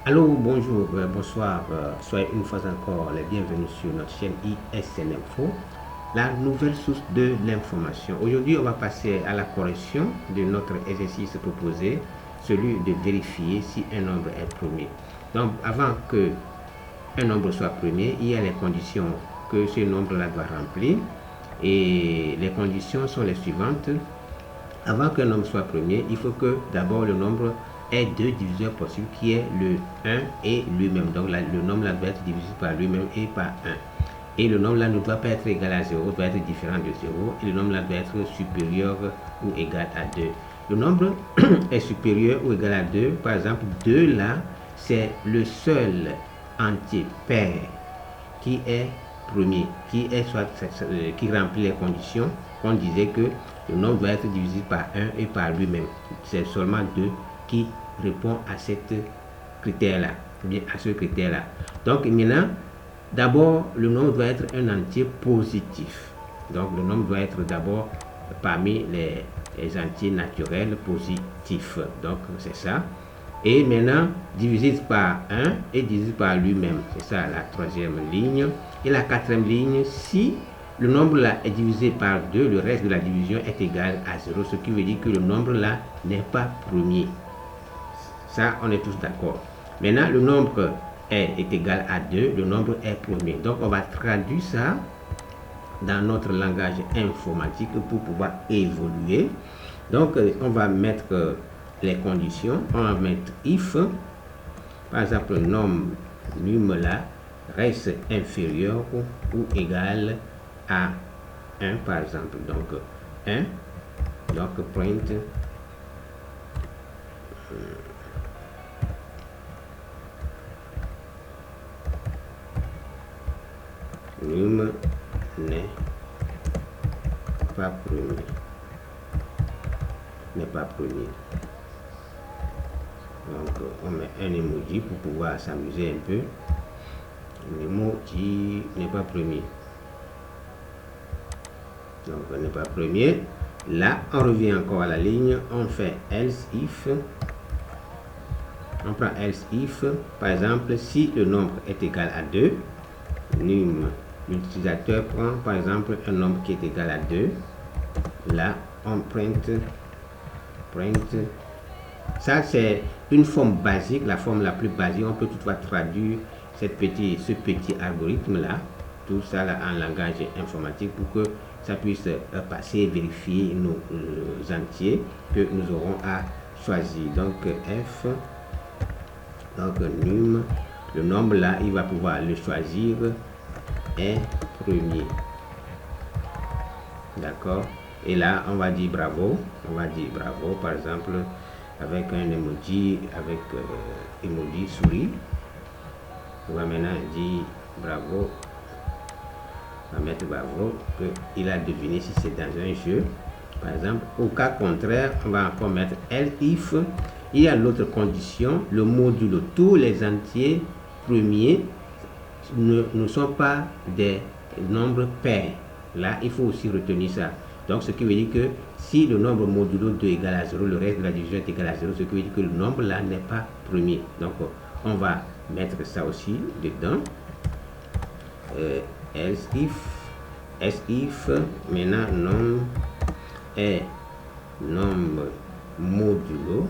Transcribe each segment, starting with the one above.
Allô, bonjour, bonsoir, soyez une fois encore les bienvenus sur notre chaîne ISN Info, la nouvelle source de l'information. Aujourd'hui, on va passer à la correction de notre exercice proposé, celui de vérifier si un nombre est premier. Donc, avant que un nombre soit premier, il y a les conditions que ce nombre-là doit remplir. Et les conditions sont les suivantes. Avant qu'un nombre soit premier, il faut que d'abord le nombre ait deux diviseurs possibles qui est le 1 et lui-même. Donc le nombre là doit être divisé par lui-même et par 1. Et le nombre là ne doit pas être égal à 0, doit être différent de 0. Et le nombre là doit être supérieur ou égal à 2. Le nombre est supérieur ou égal à 2. Par exemple, 2 là, c'est le seul entier pair qui est premier, qui remplit les conditions qu'on disait que le nombre doit être divisé par 1 et par lui-même. C'est seulement 2 qui répond à cette critère-là, bien à ce critère-là. Donc maintenant, d'abord, le nombre doit être un entier positif. Donc le nombre doit être d'abord parmi les entiers naturels positifs. Donc c'est ça. Et maintenant, divisé par 1 et divisé par lui-même. C'est ça la troisième ligne. Et la quatrième ligne, si le nombre là est divisé par 2, le reste de la division est égal à 0, ce qui veut dire que le nombre là n'est pas premier. Ça, on est tous d'accord. Maintenant, le nombre est égal à 2, le nombre est premier. Donc, on va traduire ça dans notre langage informatique pour pouvoir évoluer. Donc, on va mettre les conditions. On va mettre if, par exemple, num là reste inférieur ou égal à 1, par exemple. Donc 1, donc print num n'est pas premier. N'est pas premier. Donc on met un emoji pour pouvoir s'amuser un peu. L'emoji n'est pas premier. Donc on n'est pas premier. Là, on revient encore à la ligne. On fait else if. On prend else if. Par exemple, si le nombre est égal à 2, l'utilisateur prend par exemple un nombre qui est égal à 2. Là, on print. Ça, c'est une forme basique, la forme la plus basique. On peut toutefois traduire ce petit algorithme-là, tout ça là, en langage informatique pour que ça puisse passer et vérifier nos entiers que nous aurons à choisir. Donc F, donc num, le nombre là, il va pouvoir le choisir est premier. D'accord? Et là, on va dire bravo. On va dire bravo, par exemple, avec un emoji, avec emoji souris. On va maintenant dire bravo. On va mettre bravo, qu'il a deviné si c'est dans un jeu. Par exemple, au cas contraire, on va encore mettre else if. Il y a l'autre condition, le modulo. Tous les entiers premiers ne sont pas des nombres pairs. Là, il faut aussi retenir ça. Donc, ce qui veut dire que si le nombre modulo 2 égale à 0, le reste de la division est égal à 0, ce qui veut dire que le nombre là n'est pas premier. Donc, on va mettre ça aussi dedans. Else if, maintenant, nombre est nombre modulo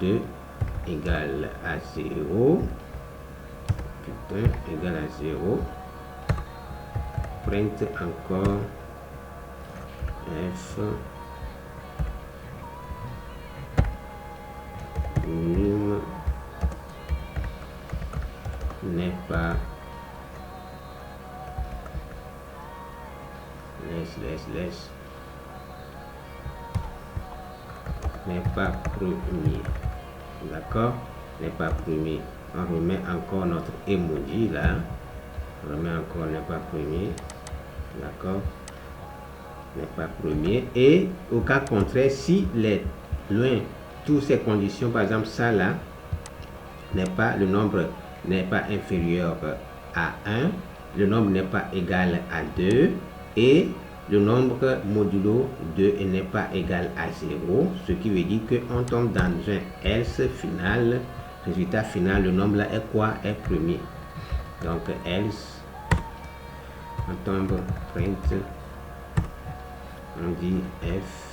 2 égale à 0. Égal à 0. Print encore F num n'est pas n'est pas premier. D'accord? N'est pas premier. On remet encore notre emoji là. On remet encore n'est pas premier. D'accord? N'est pas premier. Et au cas contraire, si les loin toutes ces conditions, par exemple ça là n'est pas, le nombre n'est pas inférieur à 1, le nombre n'est pas égal à 2 et le nombre modulo 2 n'est pas égal à 0, ce qui veut dire qu'on tombe dans un else final. Résultat final, le nombre là est quoi? Est premier. Donc else, on tombe print, on dit f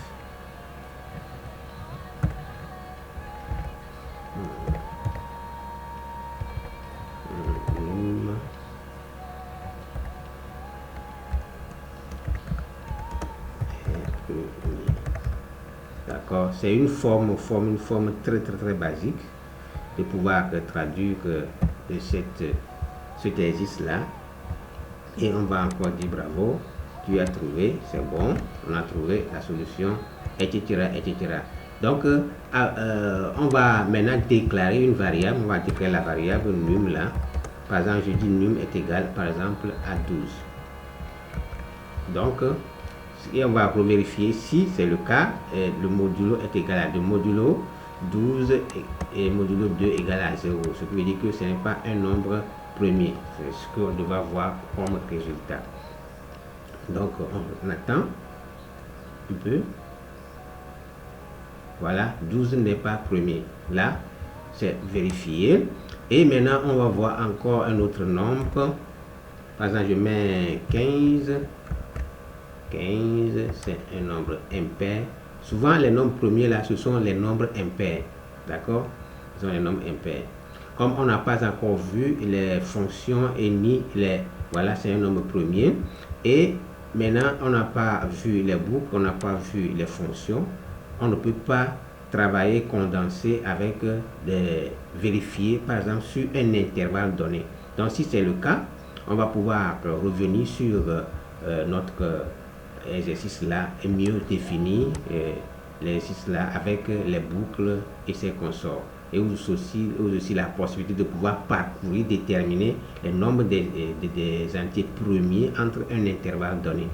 D'accord, c'est une forme très basique de pouvoir traduire cet exercice là. Et on va encore dire bravo, tu as trouvé, c'est bon, on a trouvé la solution, etc. Donc on va maintenant déclarer une variable. On va déclarer la variable num là. Par exemple, je dis num est égal par exemple à 12. Donc et on va revérifier si c'est le cas. Le modulo est égal à 2, modulo 12 et modulo 2 égal à 0, ce qui veut dire que ce n'est pas un nombre premier. C'est ce qu'on devra voir comme résultat. Donc on attend un peu. Voilà, 12 n'est pas premier. Là, c'est vérifié. Et maintenant, on va voir encore un autre nombre. Par exemple, je mets 15. 15, c'est un nombre impair. Souvent, les nombres premiers, là, ce sont les nombres impairs. D'accord? Ce sont les nombres impairs. Comme on n'a pas encore vu les fonctions et ni les... Voilà, c'est un nombre premier. Et maintenant, on n'a pas vu les boucles, on n'a pas vu les fonctions. On ne peut pas travailler condensé avec des vérifier, par exemple, sur un intervalle donné. Donc, si c'est le cas, on va pouvoir revenir sur notre exercice là est mieux défini, l'exercice là avec les boucles et ses consorts, et aussi la possibilité de pouvoir parcourir, déterminer le nombre des entiers premiers entre un intervalle donné.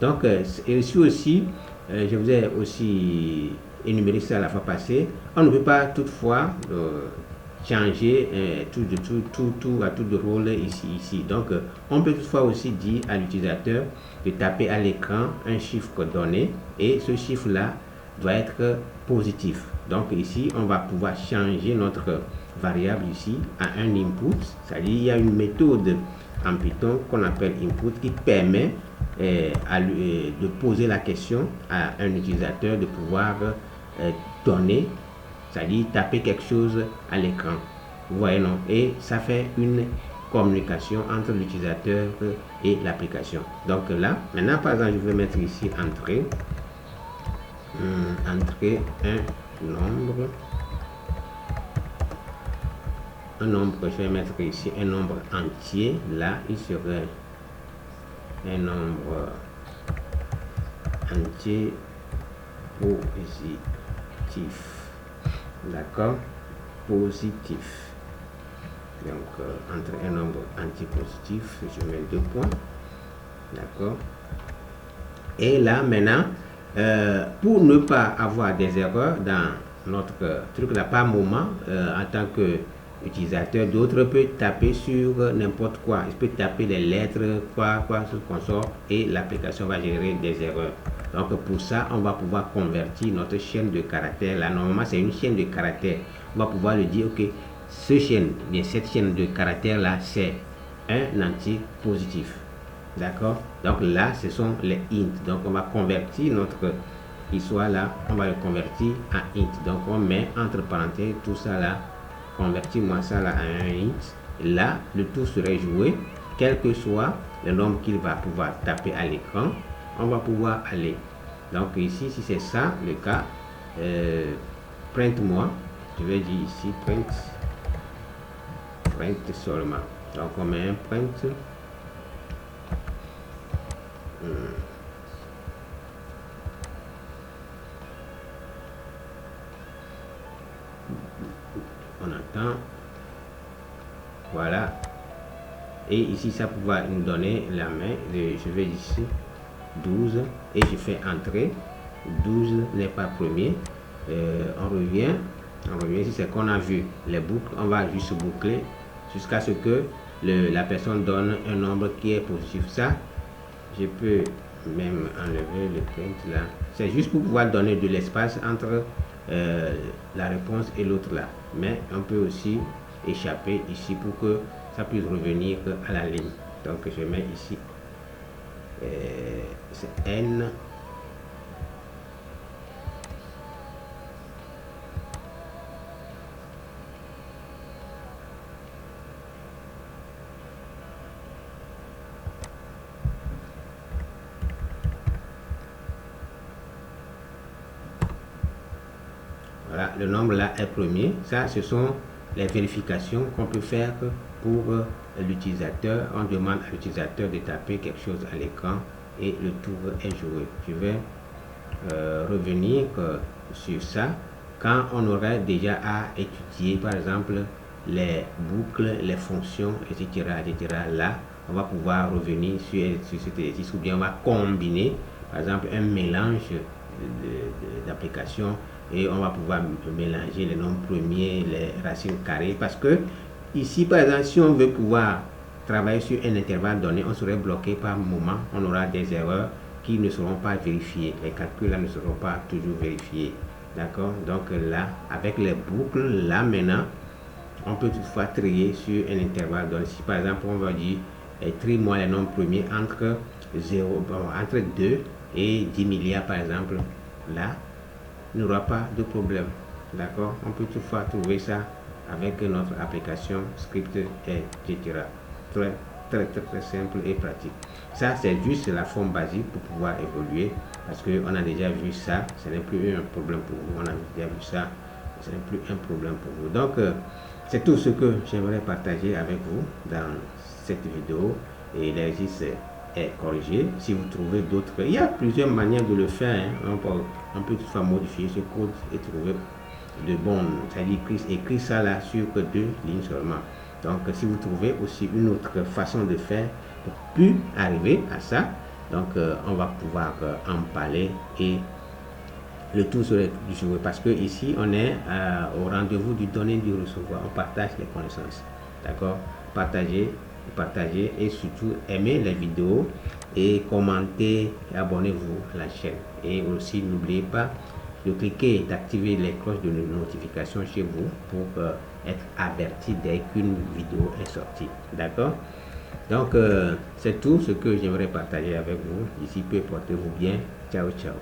Donc et aussi je vous ai aussi énuméré ça la fois passée. On ne peut pas toutefois changer tout de rôle ici. Donc on peut toutefois aussi dire à l'utilisateur de taper à l'écran un chiffre donné, et ce chiffre là doit être positif. Donc ici on va pouvoir changer notre variable ici à un input, c'est-à-dire il y a une méthode en Python qu'on appelle input qui permet de poser la question à un utilisateur de pouvoir donner, c'est-à-dire taper quelque chose à l'écran. Vous voyez, non? Et ça fait une communication entre l'utilisateur et l'application. Donc là, maintenant, par exemple, je vais mettre ici entrée, entrée un nombre, je vais mettre ici un nombre entier. Là, il serait un nombre entier positif. D'accord? Positif. Donc entre un nombre entier positif, je mets 2 points. D'accord? Et là maintenant, pour ne pas avoir des erreurs dans notre truc là, par moment, en tant que utilisateur, d'autres peuvent taper sur n'importe quoi. Ils peuvent taper des lettres, quoi sur le console, et l'application va générer des erreurs. Donc pour ça, on va pouvoir convertir notre chaîne de caractères. Là, normalement, c'est une chaîne de caractères. On va pouvoir le dire, ok, cette chaîne de caractères là, c'est un entier positif. D'accord? Donc là, ce sont les int. Donc on va convertir notre histoire là, on va le convertir en int. Donc on met entre parenthèses tout ça là, convertis-moi ça là à un int. Et là, le tour serait joué, quel que soit le nombre qu'il va pouvoir taper à l'écran, on va pouvoir aller. Donc ici, si c'est ça le cas, print-moi, je vais dire ici print seulement. Donc on met un print. On attend. Voilà. Et ici, ça pourra nous donner la main. Je vais ici 12 et je fais entrer. 12 n'est pas premier. On revient. Si c'est qu'on a vu les boucles, on va juste boucler jusqu'à ce que la personne donne un nombre qui est positif. Ça, je peux même enlever le print là. C'est juste pour pouvoir donner de l'espace entre la réponse et l'autre là. Mais on peut aussi échapper ici pour que ça puisse revenir à la ligne. Donc je mets ici c'est N. Voilà, le nombre là est premier. Ça, ce sont les vérifications qu'on peut faire pour l'utilisateur. On demande à l'utilisateur de taper quelque chose à l'écran et le tour est joué. Je vais revenir sur ça quand on aurait déjà à étudier par exemple les boucles, les fonctions, etc. Là, on va pouvoir revenir sur cet exercice ou bien on va combiner par exemple un mélange d'applications et on va pouvoir mélanger les nombres premiers, les racines carrées, parce que ici par exemple si on veut pouvoir travailler sur un intervalle donné, on serait bloqué par moment, on aura des erreurs qui ne seront pas vérifiées, les calculs là ne seront pas toujours vérifiés, d'accord. Donc là avec les boucles là maintenant on peut toutefois trier sur un intervalle donné. Si par exemple on va dire trie-moi les nombres premiers entre 2 et 10 milliards par exemple, là il n'y aura pas de problème, d'accord. On peut toutefois trouver ça avec notre application script, etc. Très simple et pratique. Ça c'est juste la forme basique pour pouvoir évoluer, parce qu'on a déjà vu ça, ce n'est plus un problème pour vous. On a déjà vu ça, ce n'est plus un problème pour vous. Donc c'est tout ce que j'aimerais partager avec vous dans cette vidéo, et l'exercice est corrigé. Si vous trouvez d'autres, il y a plusieurs manières de le faire, hein. On peut toutefois modifier ce code et trouver de bons, c'est-à-dire écrire ça là sur que 2 lignes seulement. Donc si vous trouvez aussi une autre façon de faire pour plus arriver à ça, donc on va pouvoir en parler, et le tout serait du jouer, parce que ici on est au rendez-vous du donner du recevoir. On partage les connaissances, d'accord. Partagez et surtout aimez les vidéos et commentez et abonnez-vous à la chaîne. Et aussi n'oubliez pas de cliquer, d'activer les cloches de notification chez vous pour être averti dès qu'une vidéo est sortie, d'accord. Donc c'est tout ce que j'aimerais partager avec vous. D'ici peu, portez-vous bien. Ciao ciao.